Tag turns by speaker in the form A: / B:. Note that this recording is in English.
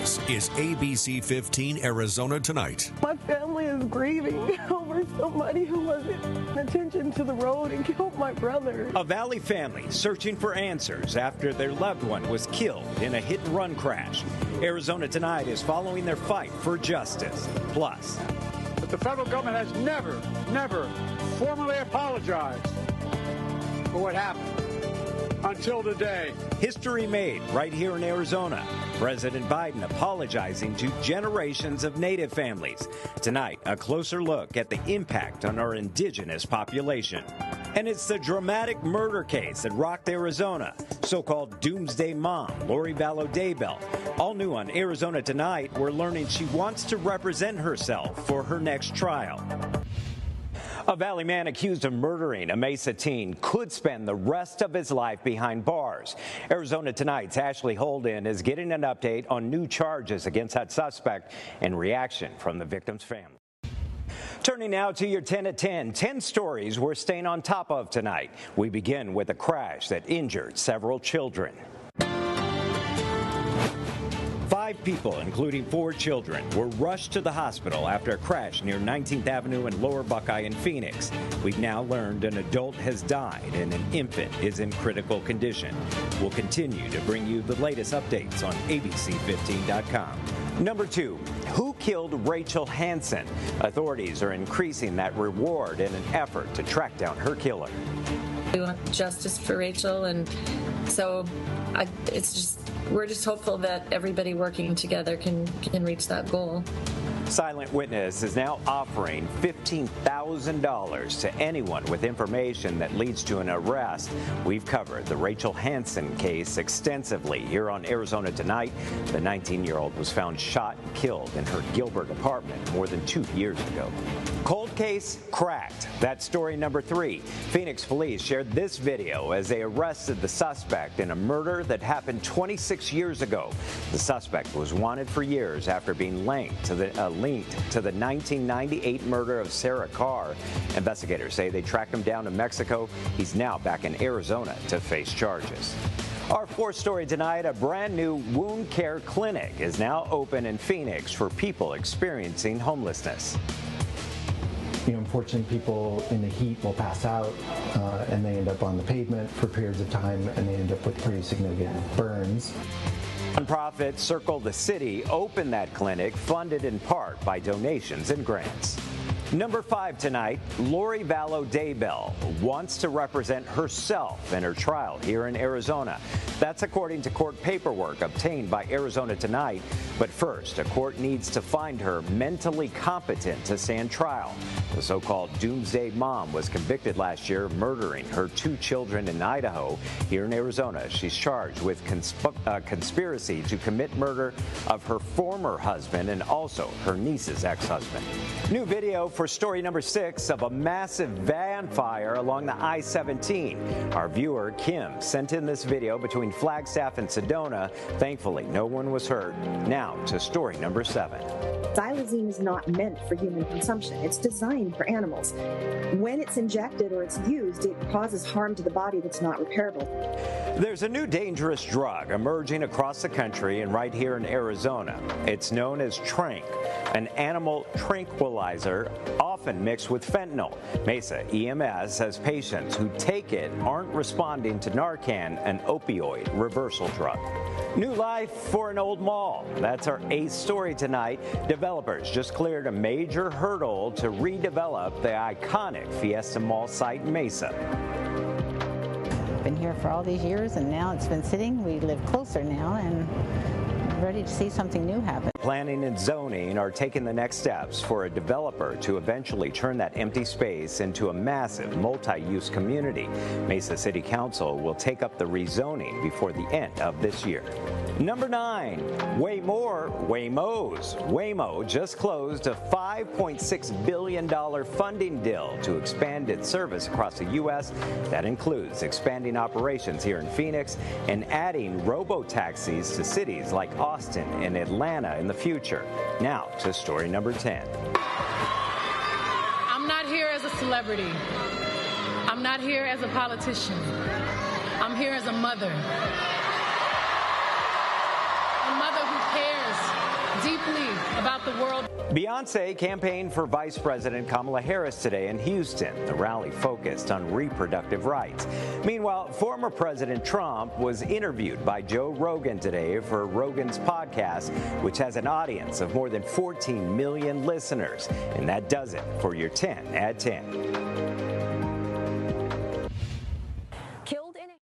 A: This is ABC15 Arizona Tonight.
B: My family is grieving over somebody who wasn't paying attention to the road and killed my brother.
C: A Valley family searching for answers after their loved one was killed in a hit-and-run crash. Arizona Tonight is following their fight for justice. Plus,
D: but the federal government has never formally apologized for what happened until today.
C: History made right here in Arizona. President Biden apologizing to generations of Native families. Tonight, a closer look at the impact on our indigenous population. And it's the dramatic murder case that rocked Arizona. So-called Doomsday Mom, Lori Vallow Daybell. All new on Arizona Tonight, we're learning she wants to represent herself for her next trial. A Valley man accused of murdering a Mesa teen could spend the rest of his life behind bars. Arizona Tonight's Ashley Holden is getting an update on new charges against that suspect and reaction from the victim's family. Turning now to your 10 at 10. 10 stories we're staying on top of tonight. We begin with a crash that injured several children. 5 people, including 4 children, were rushed to the hospital after a crash near 19th Avenue and Lower Buckeye in Phoenix. We've now learned an adult has died and an infant is in critical condition. We'll continue to bring you the latest updates on ABC15.com. Number 2, who killed Rachel Hansen? Authorities are increasing that reward in an effort to track down her killer.
E: We want justice for Rachel, and so we're just hopeful that everybody working together can reach that goal.
C: Silent Witness is now offering $15,000 to anyone with information that leads to an arrest. We've covered the Rachel Hansen case extensively here on Arizona Tonight. The 19-year-old was found shot and killed in her Gilbert apartment more than 2 years ago. Cold case cracked. That's story number 3. Phoenix police shared this video as they arrested the suspect in a murder that happened 26 years ago. The suspect was wanted for years after being linked to the 1998 murder of Sarah Carr. Investigators say they tracked him down to Mexico. He's now back in Arizona to face charges. Our 4th story tonight, a brand new wound care clinic is now open in Phoenix for people experiencing homelessness.
F: Unfortunately, people in the heat will pass out and they end up on the pavement for periods of time, and they end up with pretty significant burns.
C: Nonprofit Circle the City opened that clinic, funded in part by donations and grants. Number 5 tonight, Lori Vallow Daybell wants to represent herself in her trial here in Arizona. That's according to court paperwork obtained by Arizona Tonight. But first, a court needs to find her mentally competent to stand trial. The so-called Doomsday Mom was convicted last year, murdering her 2 children in Idaho. Here in Arizona, she's charged with conspiracy to commit murder of her former husband and also her niece's ex-husband. New video for story number 6 of a massive van fire along the I-17. Our viewer, Kim, sent in this video between Flagstaff and Sedona. Thankfully, no one was hurt. Now to story number 7.
G: Xylazine is not meant for human consumption. It's designed for animals. When it's injected or it's used, it causes harm to the body that's not repairable.
C: There's a new dangerous drug emerging across the country and right here in Arizona. It's known as Tranq, an animal tranquilizer often mixed with fentanyl. Mesa EMS says patients who take it aren't responding to Narcan, an opioid reversal drug. New life for an old mall. That's our 8th story tonight. Developers just cleared a major hurdle to redevelop the iconic Fiesta Mall site in Mesa.
H: Been here for all these years, and now it's been sitting. We live closer now and ready to see something new happen.
C: Planning and zoning are taking the next steps for a developer to eventually turn that empty space into a massive multi-use community. Mesa City Council will take up the rezoning before the end of this year. Number 9, Waymos. Waymo just closed a $5.6 billion funding deal to expand its service across the U.S. That includes expanding operations here in Phoenix and adding robo-taxis to cities like Austin and Atlanta in the future. Now to story number 10.
I: I'm not here as a celebrity. I'm not here as a politician. I'm here as a mother. A mother who cares deeply about the world.
C: Beyonce campaigned for Vice President Kamala Harris today in Houston. The rally focused on reproductive rights. Meanwhile, former President Trump was interviewed by Joe Rogan today for Rogan's podcast, which has an audience of more than 14 million listeners. And that does it for your 10 at 10.